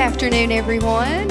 afternoon, everyone.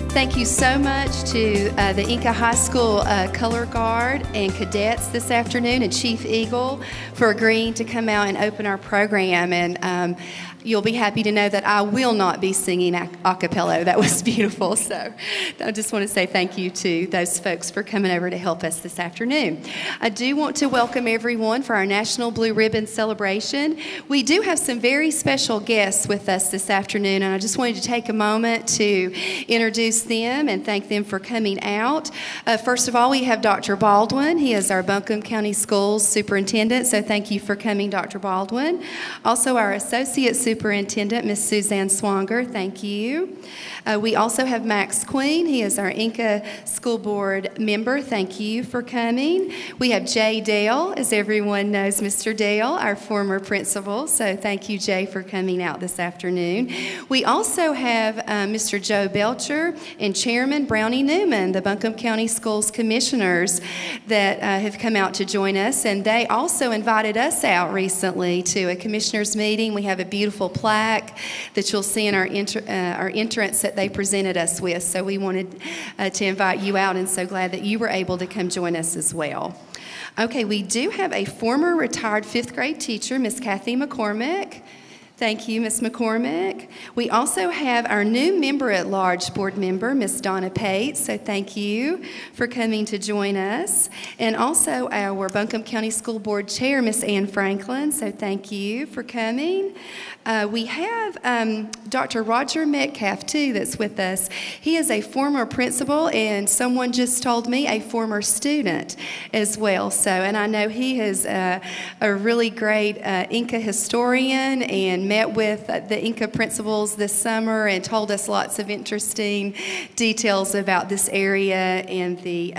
Thank you so much to the Inca High School Color Guard and cadets this afternoon and Chief Eagle for agreeing to come out and open our program. And you'll be happy to know that I will not be singing a cappella. That was beautiful. So I just want to say thank you to those folks for coming over to help us this afternoon. I do want to welcome everyone for our National Blue Ribbon celebration. We do have some very special guests with us this afternoon, and I just wanted to take a moment to introduce them and thank them for coming out. First of all, we have Dr. Baldwin. He is our Buncombe County Schools Superintendent, so thank you for coming, Dr. Baldwin. Also, our Associate Superintendent, Ms. Suzanne Swanger, thank you. We also have Max Queen. He is our Inca School Board member. Thank you for coming. We have Jay Dale, as everyone knows Mr. Dale, our former principal. So thank you, Jay, for coming out this afternoon. We also have Mr. Joe Belcher and Chairman Brownie Newman, the Buncombe County Schools Commissioners that have come out to join us. And they also invited us out recently to a commissioners meeting. We have a beautiful plaque that you'll see in our entrance that they presented us with. So we wanted to invite you out, and so glad that you were able to come join us as well. Okay, we do have a former retired fifth grade teacher, Miss Kathy McCormick. Thank you, Ms. McCormick. We also have our new member-at-large board member, Ms. Donna Pate, so thank you for coming to join us. And also our Buncombe County School Board Chair, Ms. Ann Franklin, so thank you for coming. We have Dr. Roger Metcalf, too, that's with us. He is a former principal, and someone just told me a former student as well. So, and I know he is a really great Inca historian and met with the Inca principals this summer and told us lots of interesting details about this area and the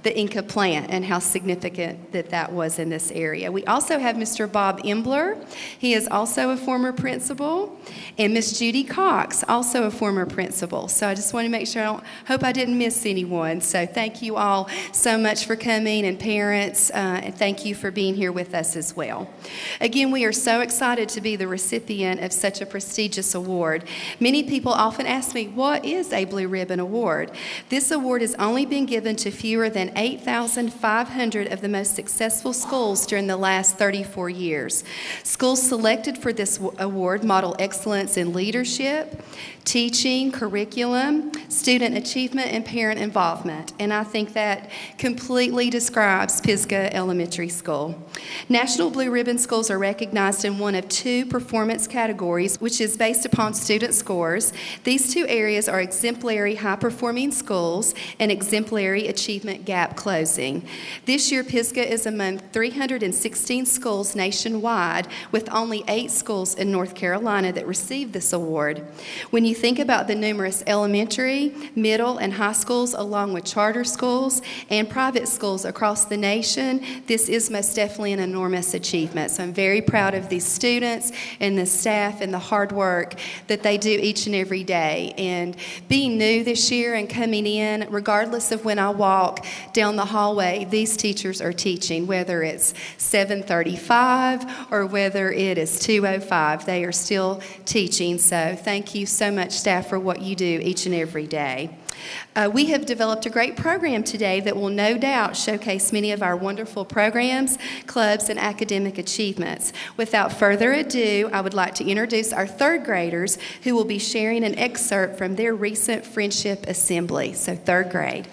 Inca plant and how significant that was in this area. We also have Mr. Bob Embler. He is also a former principal, and Miss Judy Cox, also a former principal. So I just want to make sure, hope I didn't miss anyone. So thank you all so much for coming, and parents, and thank you for being here with us as well. Again, we are so excited to be the recipient of such a prestigious award. Many people often ask me, what is a Blue Ribbon Award? This award has only been given to fewer than 8,500 of the most successful schools during the last 34 years. Schools selected for this award model excellence in leadership, teaching, curriculum, student achievement, and parent involvement. And I think that completely describes Pisgah Elementary School. National Blue Ribbon schools are recognized in one of two performance categories, which is based upon student scores. These two areas are exemplary high-performing schools and exemplary achievement gap closing. This year, Pisgah is among 316 schools nationwide, with only 8 schools in North Carolina that received this award. When you think about the numerous elementary, middle, and high schools, along with charter schools and private schools across the nation, this is most definitely an enormous achievement. So I'm very proud of these students and the staff and the hard work that they do each and every day. And being new this year and coming in, regardless of when I walk down the hallway, these teachers are teaching, whether it's 7:35 or whether it is 2:05, they are still teaching. So thank you so much, staff, for what you do each and every day. We have developed a great program today that will no doubt showcase many of our wonderful programs, clubs, and academic achievements. Without further ado, I would like to introduce our third graders who will be sharing an excerpt from their recent friendship assembly. So third grade.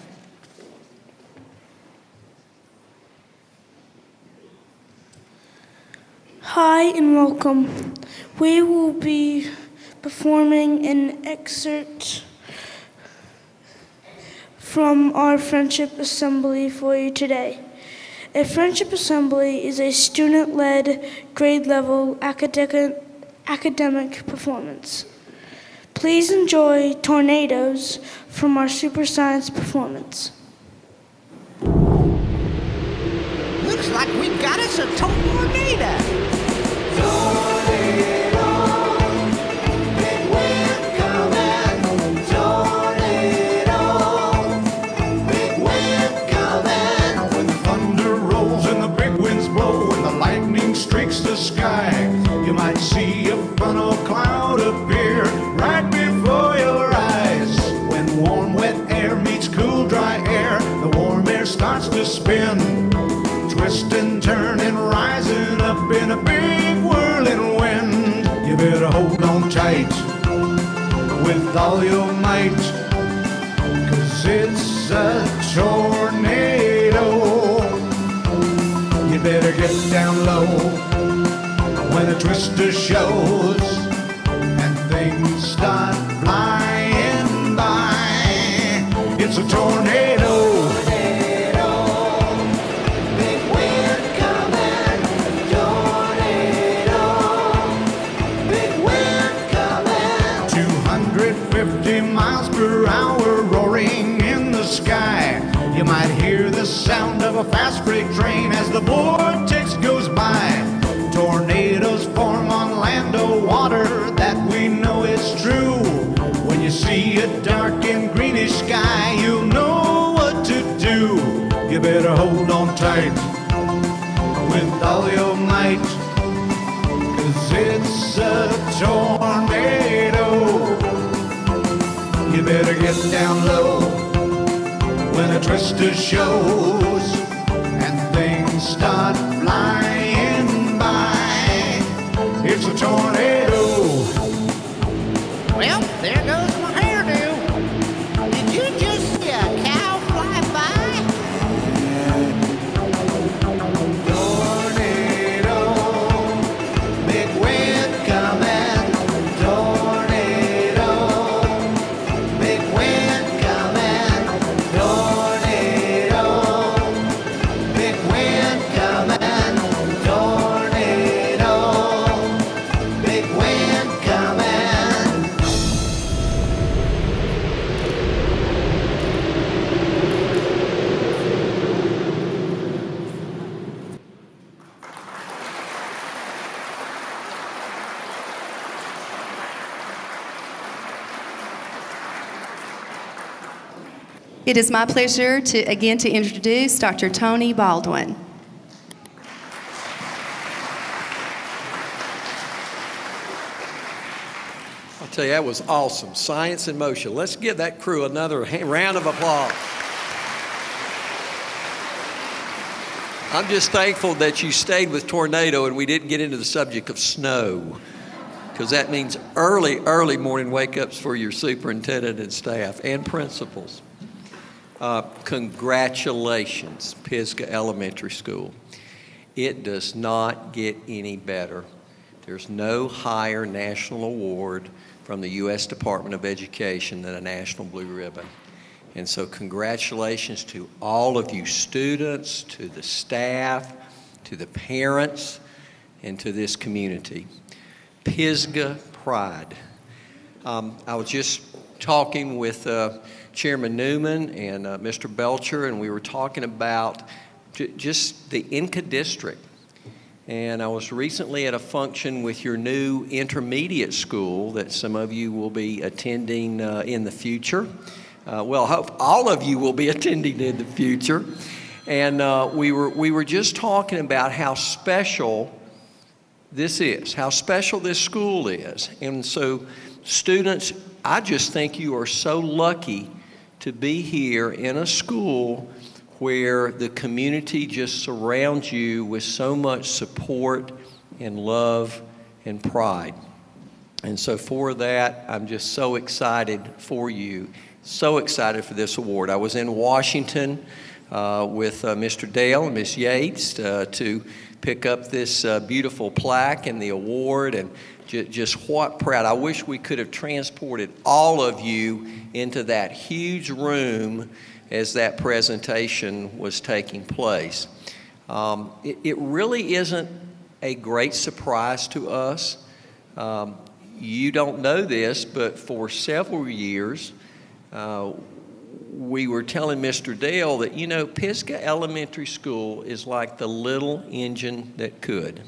Hi and welcome. We will be performing an excerpt from our Friendship Assembly for you today. A Friendship Assembly is a student-led, grade-level academic performance. Please enjoy Tornadoes from our Super Science performance. Looks like we've got us a tornado. Streaks the sky. You might see a funnel cloud appear right before you on tight with all your might, 'cause it's a tornado. You better get down low when the twister shows and things start flying by. It's a tornado. Big wind coming. Tornado. Big wind coming. 250 miles per hour roaring in the sky. You might hear the sound of a fast freight train as the vortex goes by. Tornadoes form on land or water, that we know is true. When you see a dark and greenish sky, you'll know what to do. You better hold on tight with all your might, 'cause it's a tornado. You better get down low when a twister shows and things start flying by. It's a tornado. Well, there goes my hairdo. Did you just see a cow fly by? Tornado, big wind coming. Tornado, big wind coming. Tornado, big wind coming. Tornado, big wind coming. It is my pleasure to introduce Dr. Tony Baldwin. I'll tell you, that was awesome. Science in motion. Let's give that crew another round of applause. I'm just thankful that you stayed with tornado and we didn't get into the subject of snow, because that means early morning wake-ups for your superintendent and staff and principals. Congratulations, Pisgah Elementary School. It does not get any better. There's no higher national award from the U.S. Department of Education than a National Blue Ribbon. And so congratulations to all of you students, to the staff, to the parents, and to this community. Pisgah pride. I was just talking with Chairman Newman and Mr. Belcher, and we were talking about just the Inca district. And I was recently at a function with your new intermediate school that some of you will be attending in the future. Well, I hope all of you will be attending in the future. And we were just talking about how special this is, how special this school is. And so, students, I just think you are so lucky to be here in a school where the community just surrounds you with so much support and love and pride. And so for that, I'm just so excited for you, so excited for this award. I was in Washington with Mr. Dale and Ms. Yates to pick up this beautiful plaque and the award, and just what proud. I wish we could have transported all of you into that huge room as that presentation was taking place. It really isn't a great surprise to us. You don't know this, but for several years, we were telling Mr. Dale that, you know, Pisgah Elementary School is like the little engine that could.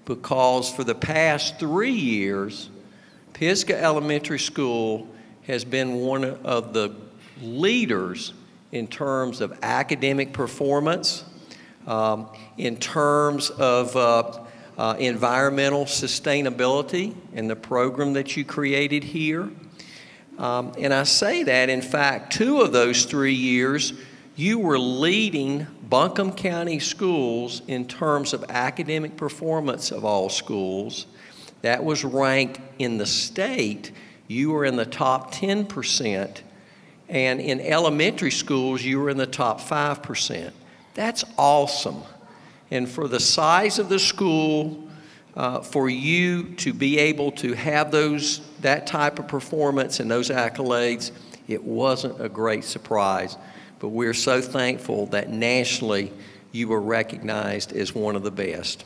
Because for the past 3 years, Pisgah Elementary School has been one of the leaders in terms of academic performance, in terms of environmental sustainability and the program that you created here. And I say that, in fact, 2 of those 3 years, you were leading Buncombe County schools in terms of academic performance of all schools That was ranked in the state. You were in the top 10%, and in elementary schools, you were in the top 5%. That's awesome. And for the size of the school, for you to be able to have that type of performance and those accolades, it wasn't a great surprise. But we're so thankful that nationally you were recognized as one of the best.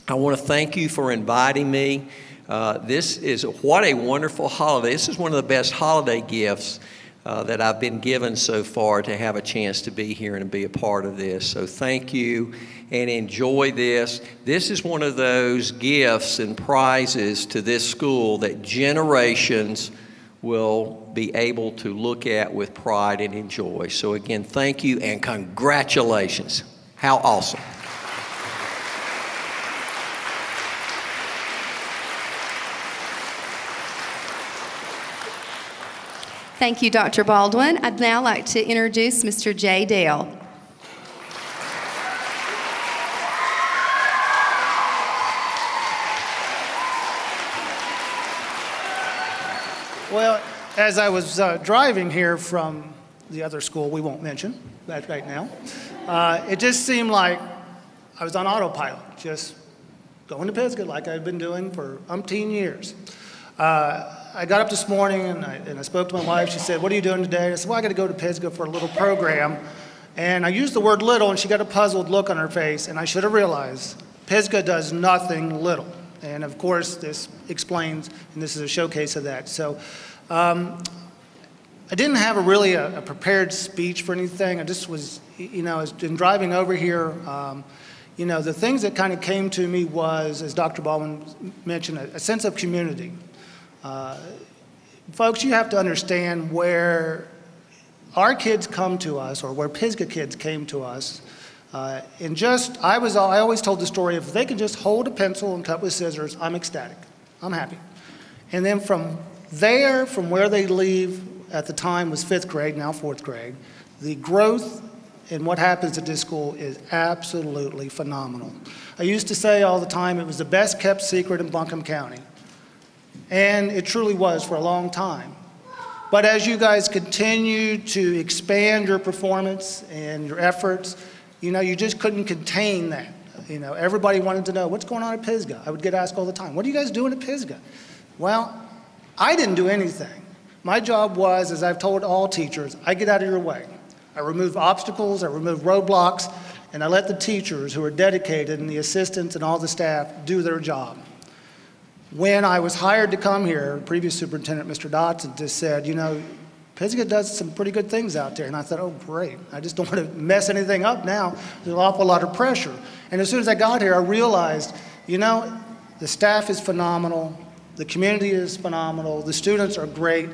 I want to thank you for inviting me. What a wonderful holiday. This is one of the best holiday gifts that I've been given so far, to have a chance to be here and be a part of this. So thank you, and enjoy this. This is one of those gifts and prizes to this school that generations will be able to look at with pride and enjoy. So again, thank you and congratulations. How awesome. Thank you, Dr. Baldwin. I'd now like to introduce Mr. Jay Dale. Well, as I was driving here from the other school we won't mention that right now, it just seemed like I was on autopilot, just going to Pisgah like I've been doing for umpteen years. I got up this morning and I spoke to my wife. She said, "What are you doing today?" I said, "Well, I got to go to Pisgah for a little program." And I used the word little, and she got a puzzled look on her face, and I should have realized Pisgah does nothing little. And of course, this explains, and this is a showcase of that. So I didn't have a prepared speech for anything. I just was, as in driving over here, the things that kind of came to me was, as Dr. Baldwin mentioned, a sense of community. Folks, you have to understand where our kids come to us, or where Pisgah kids came to us. I always told the story, if they can just hold a pencil and cut with scissors, I'm ecstatic. I'm happy. And then from there, from where they leave, at the time was 5th grade, now 4th grade, the growth in what happens at this school is absolutely phenomenal. I used to say all the time it was the best kept secret in Buncombe County. And it truly was for a long time. But as you guys continue to expand your performance and your efforts, you just couldn't contain that. Everybody wanted to know, what's going on at Pisgah? I would get asked all the time, what are you guys doing at Pisgah? Well, I didn't do anything. My job was, as I've told all teachers, I get out of your way. I remove obstacles, I remove roadblocks, and I let the teachers who are dedicated and the assistants and all the staff do their job. When I was hired to come here, previous superintendent, Mr. Dodson, just said, Pisgah does some pretty good things out there. And I thought, oh, great. I just don't want to mess anything up now. There's an awful lot of pressure. And as soon as I got here, I realized, the staff is phenomenal. The community is phenomenal. The students are great.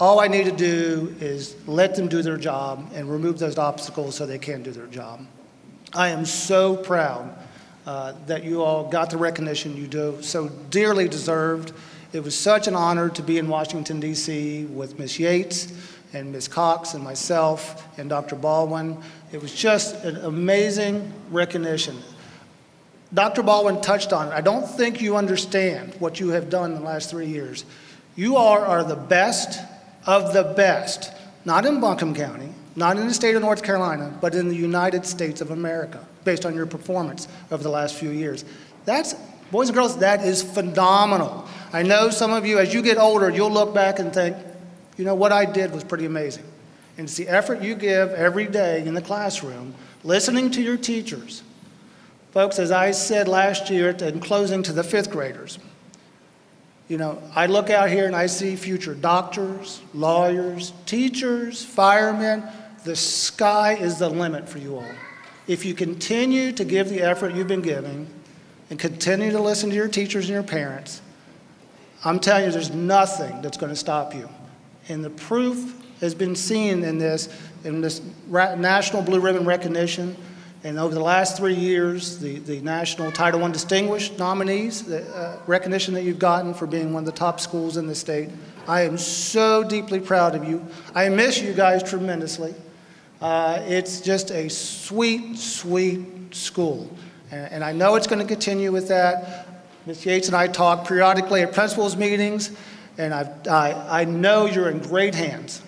All I need to do is let them do their job and remove those obstacles so they can do their job. I am so proud that you all got the recognition you do, so dearly deserved. It was such an honor to be in Washington, D.C. with Ms. Yates and Ms. Cox and myself and Dr. Baldwin. It was just an amazing recognition. Dr. Baldwin touched on it. I don't think you understand what you have done in the last 3 years. You are the best of the best, not in Buncombe County, not in the state of North Carolina, but in the United States of America, based on your performance over the last few years. Boys and girls, that is phenomenal. I know some of you, as you get older, you'll look back and think, what I did was pretty amazing. And it's the effort you give every day in the classroom, listening to your teachers. Folks, as I said last year in closing to the 5th graders, I look out here and I see future doctors, lawyers, teachers, firemen. The sky is the limit for you all. If you continue to give the effort you've been giving and continue to listen to your teachers and your parents, I'm telling you, there's nothing that's going to stop you. And the proof has been seen in this national Blue Ribbon recognition. And over the last 3 years, the National Title I Distinguished nominees, the recognition that you've gotten for being one of the top schools in the state. I am so deeply proud of you. I miss you guys tremendously. It's just a sweet, sweet school. And I know it's going to continue with that. Ms. Yates and I talk periodically at principals' meetings, and I know you're in great hands,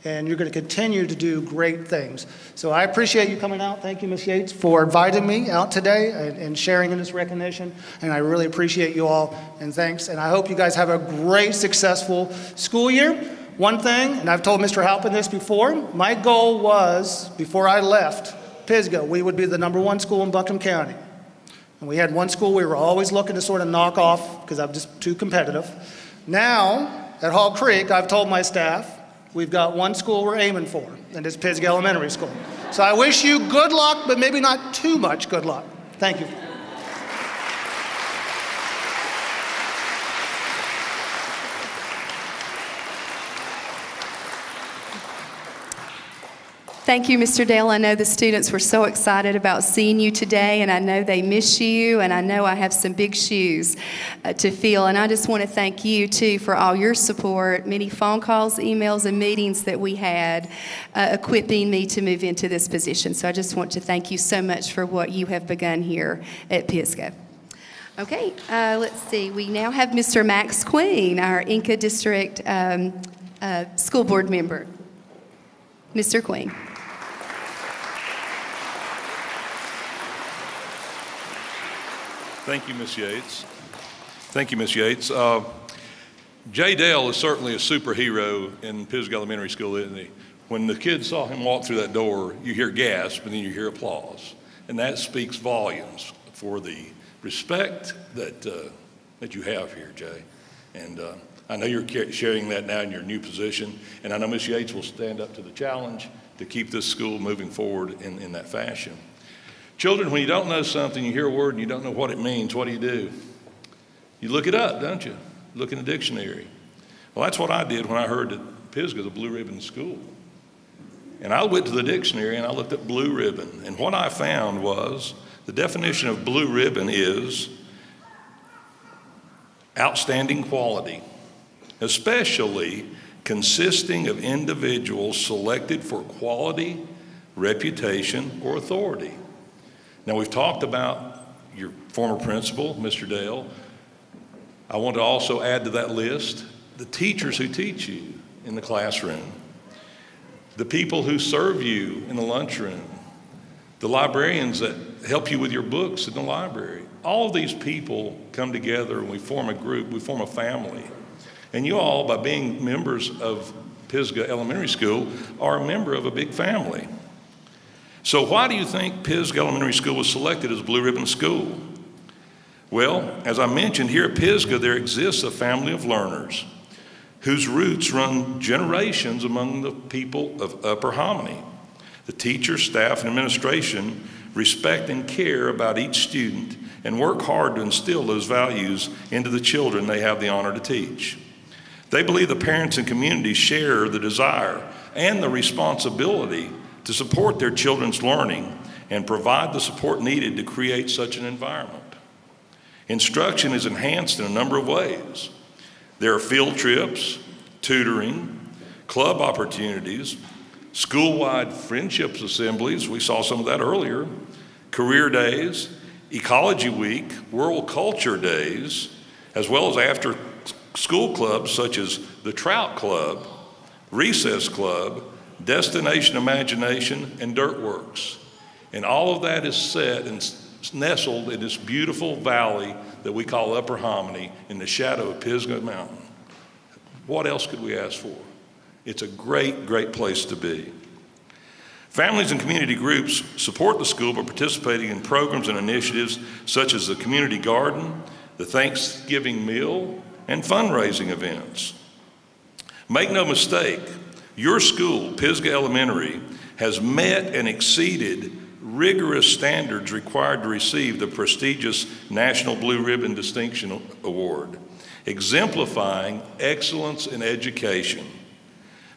and you're going to continue to do great things. So I appreciate you coming out. Thank you, Ms. Yates, for inviting me out today and sharing in this recognition, and I really appreciate you all, and thanks. And I hope you guys have a great, successful school year. One thing, and I've told Mr. Halpin this before, my goal was, before I left Pisgah, we would be the #1 school in Buncombe County. And we had one school we were always looking to sort of knock off because I'm just too competitive. Now, at Hall Creek, I've told my staff, we've got one school we're aiming for, and it's Pisgah Elementary School. So I wish you good luck, but maybe not too much good luck. Thank you. Thank you, Mr. Dale. I know the students were so excited about seeing you today, and I know they miss you, and I know I have some big shoes to fill. And I just want to thank you, too, for all your support, many phone calls, emails, and meetings that we had equipping me to move into this position. So I just want to thank you so much for what you have begun here at Pisgah. Okay, let's see. We now have Mr. Max Queen, our Inca District School Board member. Mr. Queen. Thank you, Ms. Yates. Thank you, Ms. Yates. Jay Dale is certainly a superhero in Pisgah Elementary School, isn't he? When the kids saw him walk through that door, you hear gasp and then you hear applause. And that speaks volumes for the respect that you have here, Jay. And I know you're sharing that now in your new position. And I know Ms. Yates will stand up to the challenge to keep this school moving forward in that fashion. Children, when you don't know something, you hear a word and you don't know what it means, what do? You look it up, don't you? Look in the dictionary. Well, that's what I did when I heard that Pisgah is a blue ribbon school. And I went to the dictionary and I looked at blue ribbon. And what I found was the definition of blue ribbon is outstanding quality, especially consisting of individuals selected for quality, reputation, or authority. Now, we've talked about your former principal, Mr. Dale. I want to also add to that list the teachers who teach you in the classroom, the people who serve you in the lunchroom, the librarians that help you with your books in the library. All of these people come together and we form a group, we form a family. And you all, by being members of Pisgah Elementary School, are a member of a big family. So why do you think Pisgah Elementary School was selected as a blue ribbon school? Well, as I mentioned, here at Pisgah, there exists a family of learners whose roots run generations among the people of Upper Hominy. The teachers, staff, and administration respect and care about each student and work hard to instill those values into the children they have the honor to teach. They believe the parents and community share the desire and the responsibility to support their children's learning and provide the support needed to create such an environment. Instruction is enhanced in a number of ways. There are field trips, tutoring, club opportunities, school-wide friendships assemblies, we saw some of that earlier, career days, ecology week, world culture days, as well as after school clubs such as the Trout Club, Recess Club, Destination Imagination, and Dirt Works. And all of that is set and nestled in this beautiful valley that we call Upper Hominy in the shadow of Pisgah Mountain. What else could we ask for? It's a great, great place to be. Families and community groups support the school by participating in programs and initiatives such as the community garden, the Thanksgiving meal, and fundraising events. Make no mistake, your school, Pisgah Elementary, has met and exceeded rigorous standards required to receive the prestigious National Blue Ribbon Distinction Award, exemplifying excellence in education.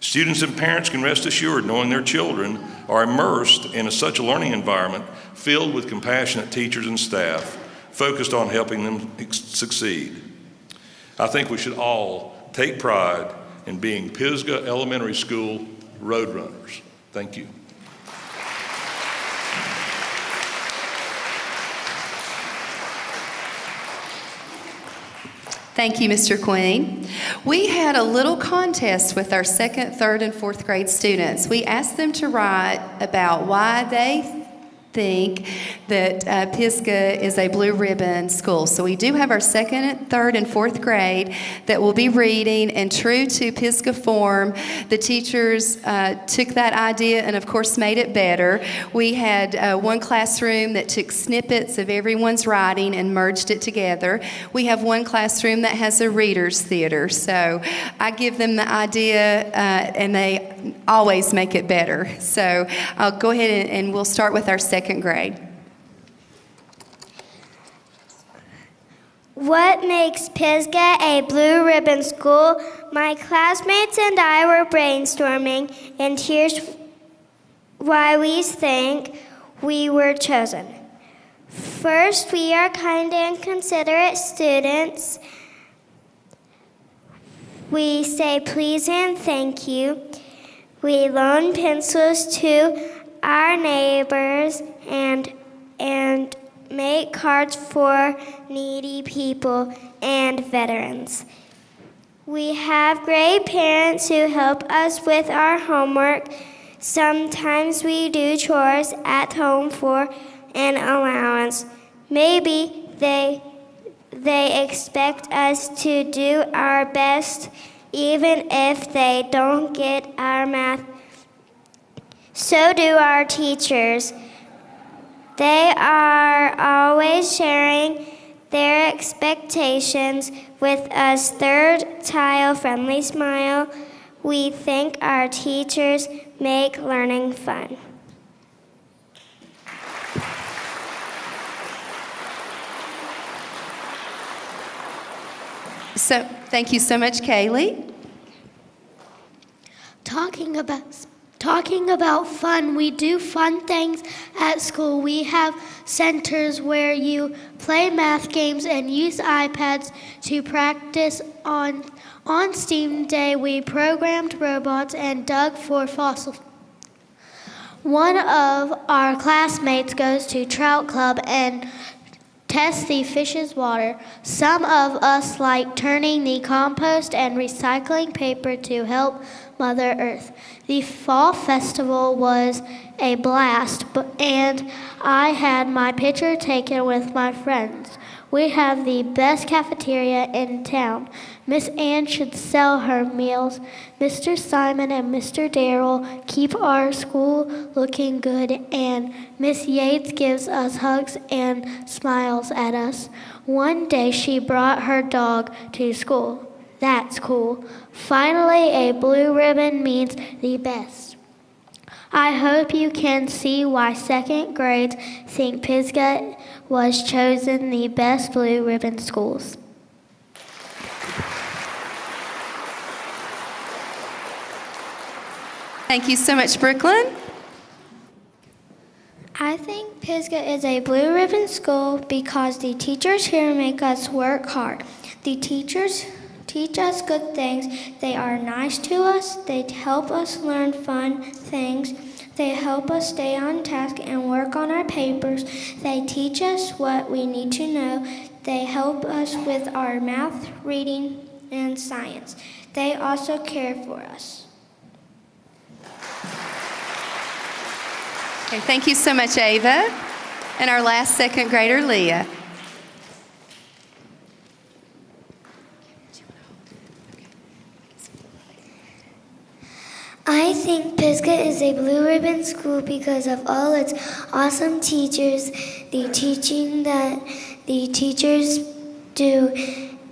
Students and parents can rest assured knowing their children are immersed in such a learning environment filled with compassionate teachers and staff focused on helping them succeed. I think we should all take pride in being Pisgah Elementary School Roadrunners. Thank you. Thank you, Mr. Queen. We had a little contest with our 2nd, 3rd, and 4th grade students. We asked them to write about why they think that Pisgah is a blue ribbon school. So we do have our 2nd, 3rd, and 4th grade that will be reading, and true to Pisgah form, the teachers took that idea and of course made it better. We had one classroom that took snippets of everyone's writing and merged it together. We have one classroom that has a reader's theater. So I give them the idea and they always make it better. So I'll go ahead and we'll start with our 2nd grade. What makes Pisgah a blue ribbon school? My classmates and I were brainstorming, and here's why we think we were chosen. First, we are kind and considerate students. We say please and thank you. We loan pencils to our neighbors and make cards for needy people and veterans. We have great parents who help us with our homework. Sometimes we do chores at home for an allowance. Maybe they expect us to do our best even if they don't get our math. So do our teachers. They are always sharing their expectations with us. Third, child-friendly smile. We think our teachers make learning fun. So thank you so much, Kaylee. Talking about fun, we do fun things at school. We have centers where you play math games and use iPads to practice. On STEAM Day, we programmed robots and dug for fossils. One of our classmates goes to Trout Club and tests the fish's water. Some of us like turning the compost and recycling paper to help Mother Earth. The fall festival was a blast, and I had my picture taken with my friends. We have the best cafeteria in town. Miss Ann should sell her meals. Mr. Simon and Mr. Darrell keep our school looking good, and Miss Yates gives us hugs and smiles at us. One day she brought her dog to school. That's cool. Finally, a blue ribbon means the best. I hope you can see why 2nd grades think Pisgah was chosen the best blue ribbon schools. Thank you so much, Brooklyn. I think Pisgah is a blue ribbon school because the teachers here make us work hard. The teachers teach us good things. They are nice to us. They help us learn fun things. They help us stay on task and work on our papers. They teach us what we need to know. They help us with our math, reading, and science. They also care for us. Okay, thank you so much, Ava. And our last 2nd grader, Leah. I think Pisgah is a blue ribbon school because of all its awesome teachers, the teaching that the teachers do,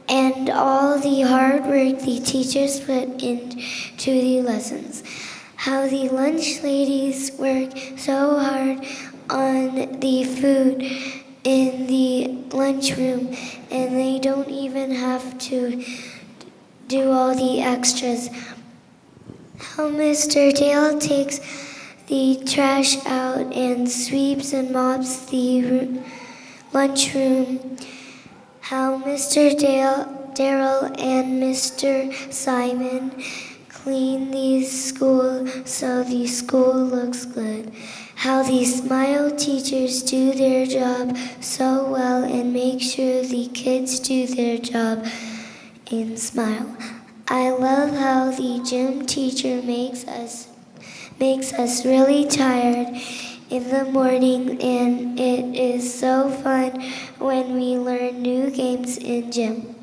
and all the hard work the teachers put into the lessons. How the lunch ladies work so hard on the food in the lunchroom, and they don't even have to do all the extras. How Mr. Dale takes the trash out and sweeps and mops the lunchroom. How Mr. Darrell and Mr. Simon clean the school so the school looks good. How the smile teachers do their job so well and make sure the kids do their job. and smile. I love how the gym teacher makes us really tired in the morning, and it is so fun when we learn new games in gym.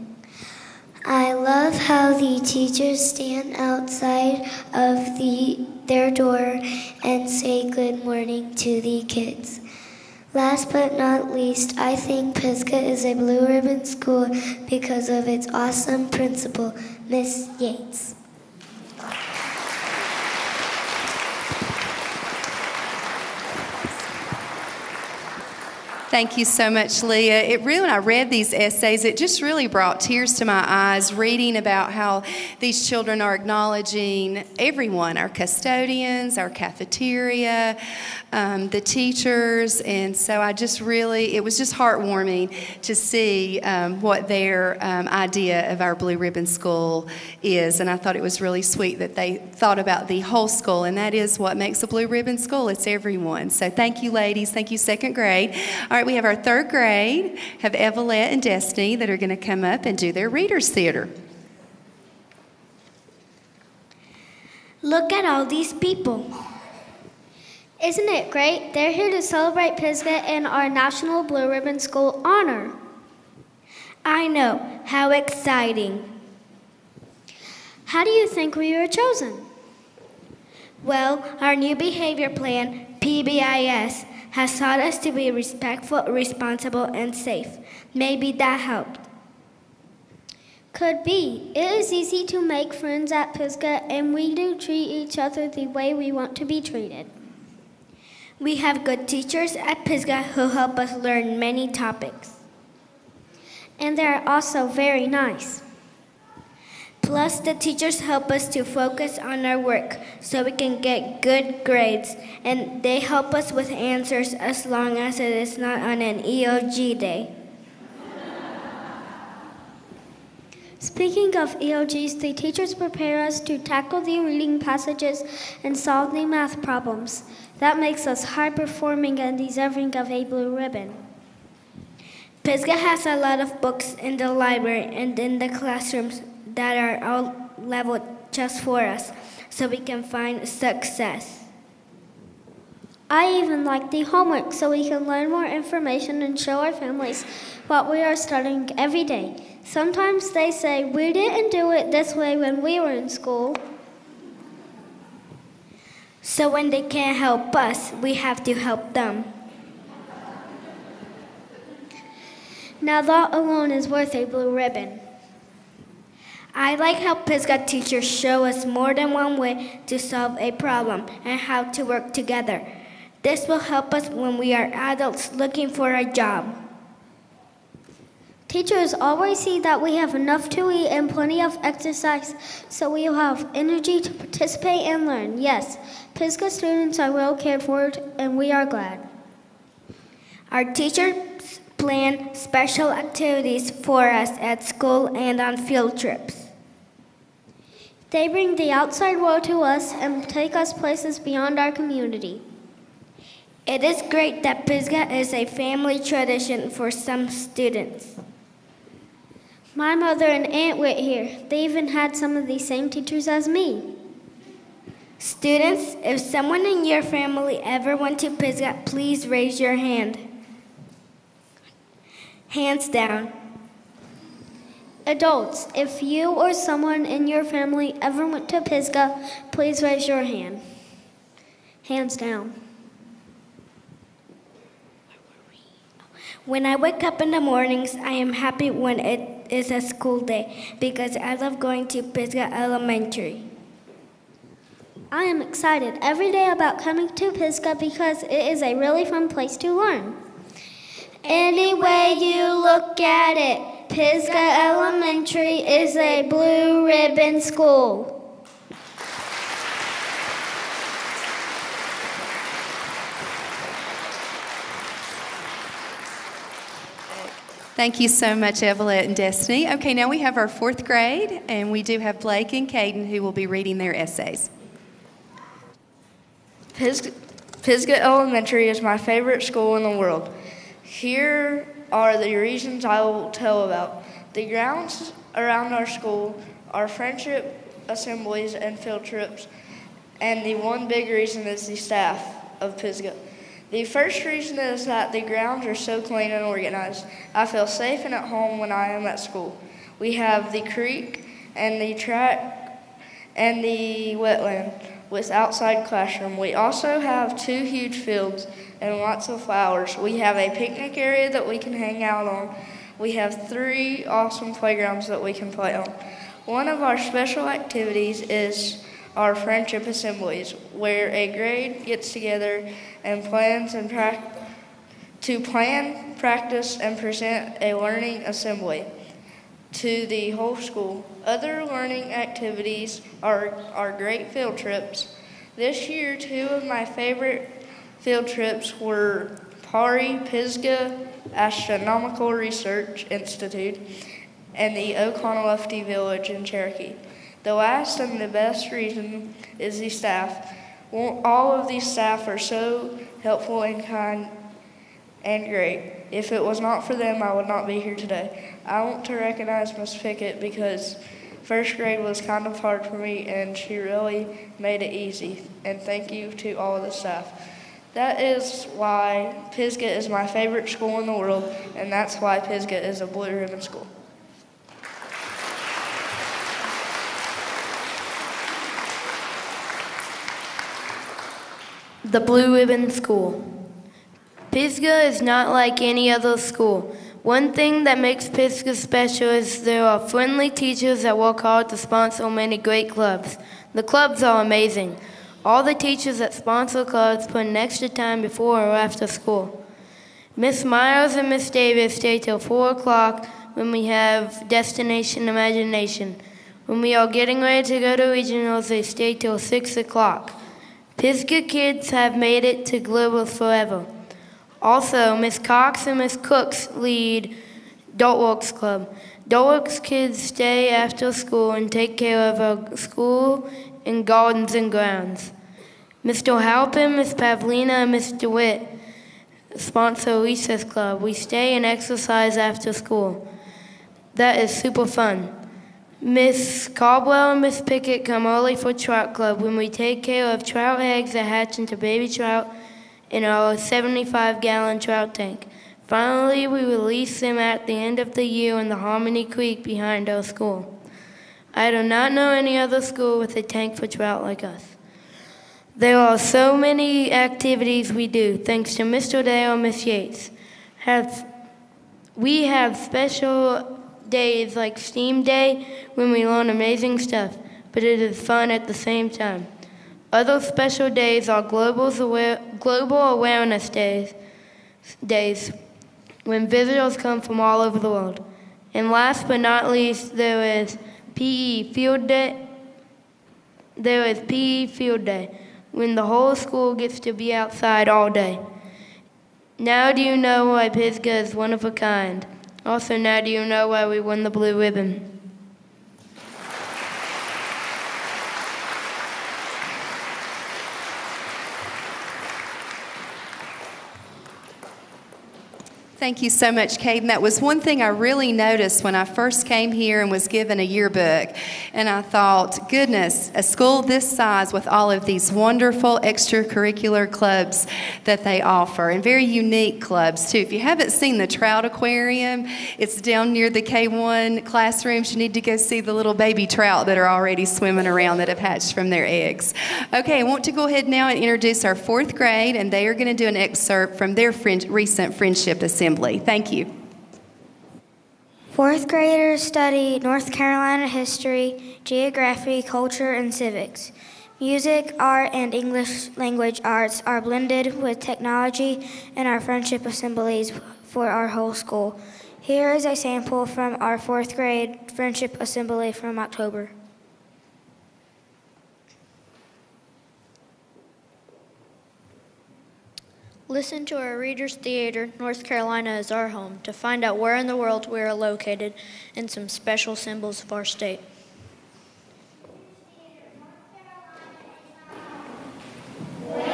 I love how the teachers stand outside of their door and say good morning to the kids. Last but not least, I think Pisgah is a blue ribbon school because of its awesome principal, Miss Yates. Thank you so much, Leah. When I read these essays, it just really brought tears to my eyes reading about how these children are acknowledging everyone, our custodians, our cafeteria, the teachers. And so it was just heartwarming to see what their idea of our Blue Ribbon School is. And I thought it was really sweet that they thought about the whole school, and that is what makes a Blue Ribbon School. It's everyone. So thank you, ladies. Thank you, second grade. All right, we have our third grade, have Evelette and Destiny that are going to come up and do their Reader's Theater. Look at all these people. Isn't it great? They're here to celebrate Pisgah and our National Blue Ribbon School honor. I know. How exciting. How do you think we were chosen? Well, our new behavior plan, PBIS, has taught us to be respectful, responsible, and safe. Maybe that helped. Could be. It is easy to make friends at Pisgah, and we do treat each other the way we want to be treated. We have good teachers at Pisgah who help us learn many topics. And they are also very nice. Plus, the teachers help us to focus on our work so we can get good grades, and they help us with answers as long as it is not on an EOG day. Speaking of EOGs, the teachers prepare us to tackle the reading passages and solve the math problems. That makes us high-performing and deserving of a blue ribbon. Pisgah has a lot of books in the library and in the classrooms that are all leveled just for us, so we can find success. I even like the homework, so we can learn more information and show our families what we are studying every day. Sometimes they say, we didn't do it this way when we were in school. So when they can't help us, we have to help them. Now that alone is worth a blue ribbon. I like how Pisgah teachers show us more than one way to solve a problem and how to work together. This will help us when we are adults looking for a job. Teachers always see that we have enough to eat and plenty of exercise, so we will have energy to participate and learn. Yes, Pisgah students are well cared for, and we are glad. Our teachers plan special activities for us at school and on field trips. They bring the outside world to us and take us places beyond our community. It is great that Pisgah is a family tradition for some students. My mother and aunt went here. They even had some of the same teachers as me. Students, if someone in your family ever went to Pisgah, please raise your hand. Hands down. Adults, if you or someone in your family ever went to Pisgah, please raise your hand. Hands down. When I wake up in the mornings, I am happy when it is a school day because I love going to Pisgah Elementary. I am excited every day about coming to Pisgah because it is a really fun place to learn. Any way you look at it, Pisgah Elementary is a blue ribbon school. Thank you so much, Evelette and Destiny. Okay, now we have our fourth grade, and we do have Blake and Caden who will be reading their essays. Pisgah Elementary is my favorite school in the world. Here are the reasons I will tell about. The grounds around our school, our friendship assemblies and field trips, and the one big reason is the staff of Pisgah. The first reason is that the grounds are so clean and organized. I feel safe and at home when I am at school. We have the creek and the track and the wetland with outside classroom. We also have 2 huge fields and lots of flowers. We have a picnic area that we can hang out on. We have 3 awesome playgrounds that we can play on. One of our special activities is our friendship assemblies, where a grade gets together and plans to plan, practice, and present a learning assembly to the whole school. Other learning activities are great field trips. This year, 2 of my favorite field trips were PARI, Pisgah Astronomical Research Institute, and the Oconaluftee Village in Cherokee. The last and the best reason is the staff. All of these staff are so helpful and kind and great. If it was not for them, I would not be here today. I want to recognize Miss Pickett because first grade was kind of hard for me and she really made it easy. And thank you to all of the staff. That is why Pisgah is my favorite school in the world, and that's why Pisgah is a blue ribbon school. The Blue Ribbon School. Pisgah is not like any other school. One thing that makes Pisgah special is there are friendly teachers that work hard to sponsor many great clubs. The clubs are amazing. All the teachers that sponsor clubs put in extra time before or after school. Miss Myers and Miss Davis stay till 4 o'clock when we have Destination Imagination. When we are getting ready to go to regionals, they stay till 6 o'clock. Pisgah kids have made it to global forever. Also, Miss Cox and Miss Cooks lead Daltworks Club. Daltworks kids stay after school and take care of our school and gardens and grounds. Mr. Halpin, Miss Pavlina, and Miss DeWitt sponsor Recess Club. We stay and exercise after school. That is super fun. Miss Caldwell and Miss Pickett come early for Trout Club when we take care of trout eggs that hatch into baby trout in our 75-gallon trout tank. Finally, we release them at the end of the year in the Harmony Creek behind our school. I do not know any other school with a tank for trout like us. There are so many activities we do, thanks to Mr. Day or Miss Yates. We have special days like STEAM Day when we learn amazing stuff, but it is fun at the same time. Other special days are Global Awareness Days when visitors come from all over the world. And last but not least, there is PE Field Day. There is PE Field Day when the whole school gets to be outside all day. Now do you know why Pisgah is one of a kind? Also, now do you know why we won the blue ribbon? Thank you so much, Caden. That was one thing I really noticed when I first came here and was given a yearbook. And I thought, goodness, a school this size with all of these wonderful extracurricular clubs that they offer, and very unique clubs, too. If you haven't seen the Trout Aquarium, it's down near the K1 classrooms. You need to go see the little baby trout that are already swimming around that have hatched from their eggs. Okay, I want to go ahead now and introduce our 4th grade, and they are going to do an excerpt from their recent friendship assembly. Thank you. 4th graders study North Carolina history, geography, culture, and civics. Music, art, and English language arts are blended with technology in our friendship assemblies for our whole school. Here is a sample from our 4th grade friendship assembly from October. Listen to our Reader's Theater, North Carolina is our home, to find out where in the world we are located and some special symbols of our state. Which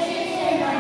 is in the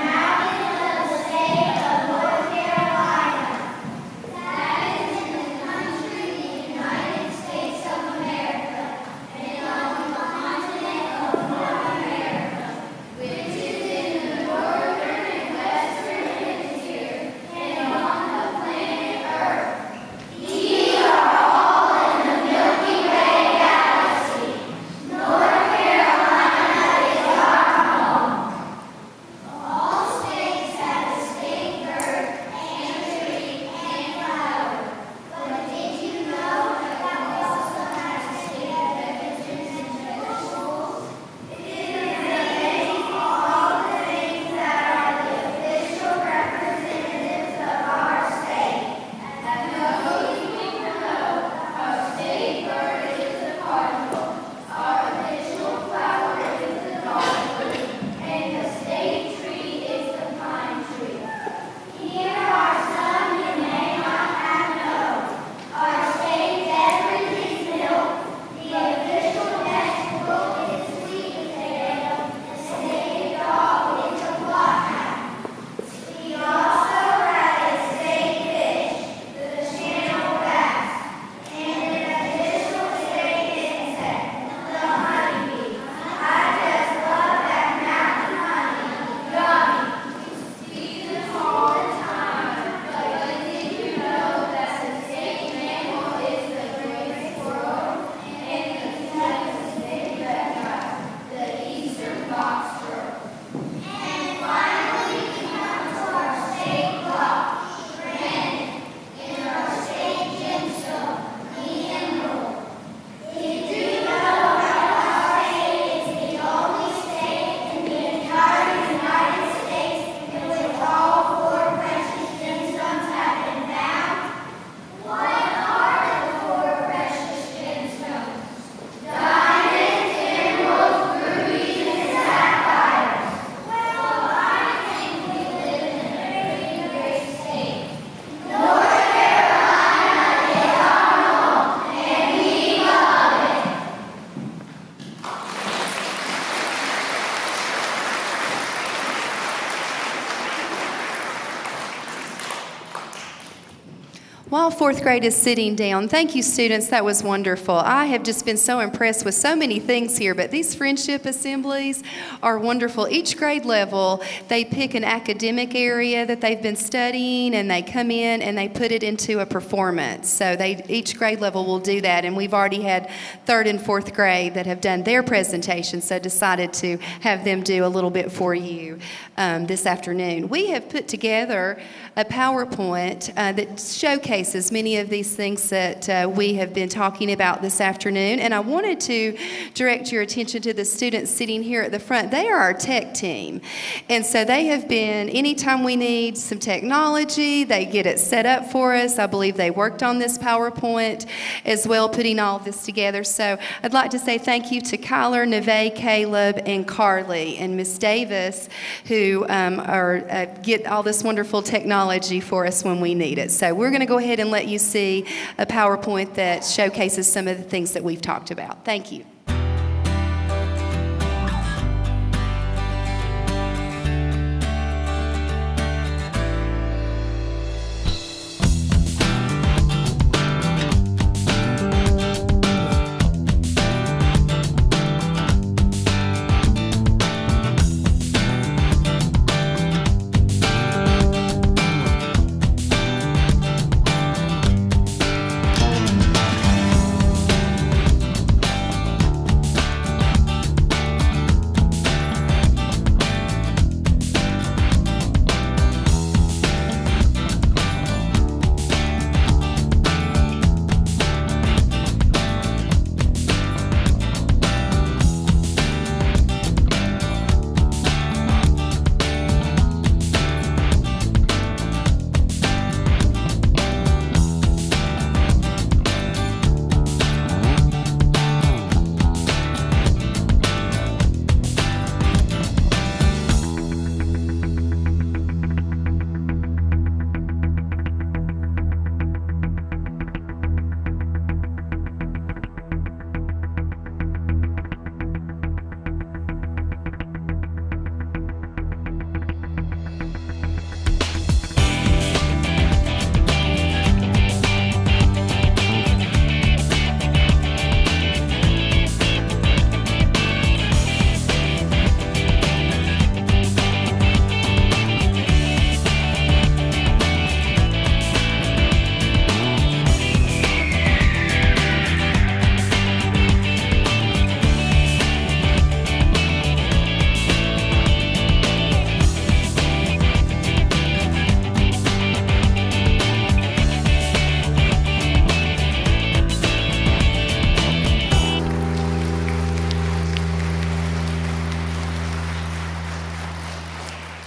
While fourth grade is sitting down, thank you, students. That was wonderful. I have just been so impressed with so many things here, but these friendship assemblies are wonderful. Each grade level, they pick an academic area that they've been studying, and they come in and they put it into a performance. So each grade level will do that, and we've already had third and fourth grade that have done their presentation, so decided to have them do a little bit for you this afternoon. We have put together a PowerPoint that showcases many of these things that we have been talking about this afternoon. And I wanted to direct your attention to the students sitting here at the front. They are our tech team. And so they have been, anytime we need some technology, they get it set up for us. I believe they worked on this PowerPoint as well, putting all of this together. So I'd like to say thank you to Kyler, Neve, Caleb, and Carly, and Miss Davis, who get all this wonderful technology for us when we need it. So we're going to go ahead and let you see a PowerPoint that showcases some of the things that we've talked about. Thank you.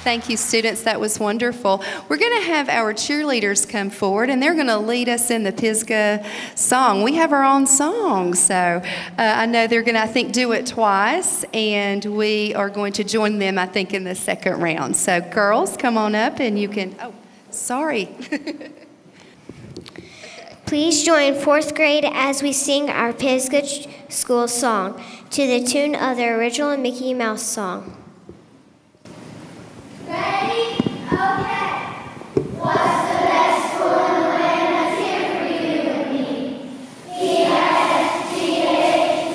Thank you, students. That was wonderful. We're going to have our cheerleaders come forward, and they're going to lead us in the Pisgah song. We have our own song, so I know they're going to, I think, do it twice, and we are going to join them, I think, in the second round. So, girls, come on up, and you can, oh, sorry. Please join fourth grade as we sing our Pisgah school song to the tune of the original Mickey Mouse song. Ready? Okay. What's the best school in the land that's here for you and me? P-I-S-G-A-H,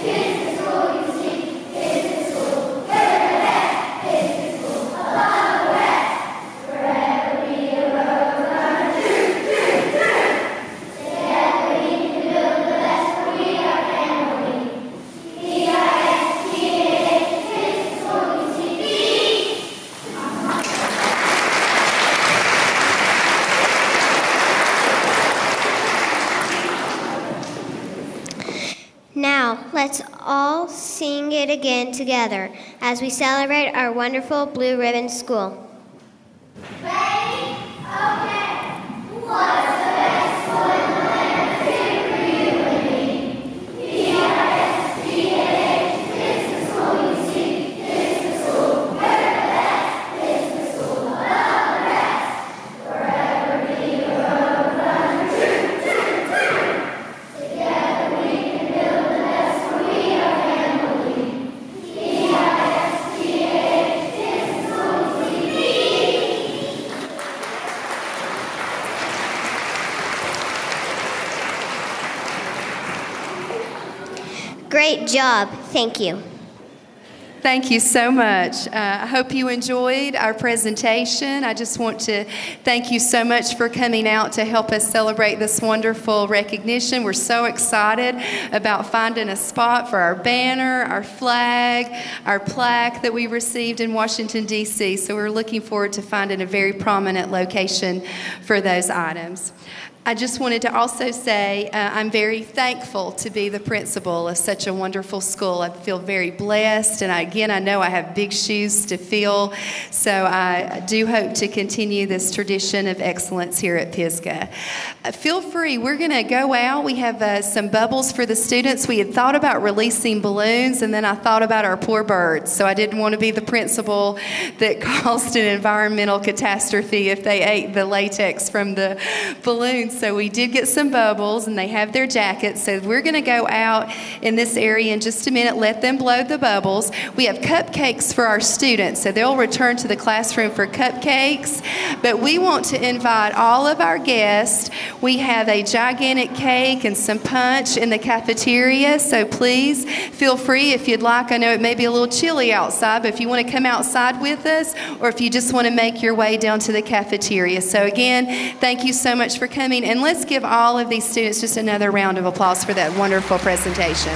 Pisgah school, you see. Pisgah school, we're the best. Pisgah school, along the west. Forever be a road runner, together we can build the best, for we are family. P-I-S-G-A-H, Pisgah school, you see. Let's all sing it again together as we celebrate our wonderful Blue Ribbon School. Ready? Okay. What's the best school in the land? Sing for you and me. P-I-S-G-A-H. It's the school you see. It's the school. We're the best. It's the school above the rest. Forever be a road runner. Together we can build the best, for we are family. P-I-S-G-A-H. It's the school you see. Great job. Thank you. Thank you so much. I hope you enjoyed our presentation. I just want to thank you so much for coming out to help us celebrate this wonderful recognition. We're so excited about finding a spot for our banner, our flag, our plaque that we received in Washington, D.C. So we're looking forward to finding a very prominent location for those items. I just wanted to also say I'm very thankful to be the principal of such a wonderful school. I feel very blessed, and I know I have big shoes to fill, so I do hope to continue this tradition of excellence here at Pisgah. Feel free, we're going to go out. We have some bubbles for the students. We had thought about releasing balloons, and then I thought about our poor birds, so I didn't want to be the principal that caused an environmental catastrophe if they ate the latex from the balloons. So we did get some bubbles, and they have their jackets. So we're going to go out in this area in just a minute, let them blow the bubbles. We have cupcakes for our students, so they'll return to the classroom for cupcakes. But we want to invite all of our guests. We have a gigantic cake and some punch in the cafeteria, so please feel free if you'd like. I know it may be a little chilly outside, but if you want to come outside with us, or if you just want to make your way down to the cafeteria. So again, thank you so much for coming. And let's give all of these students just another round of applause for that wonderful presentation.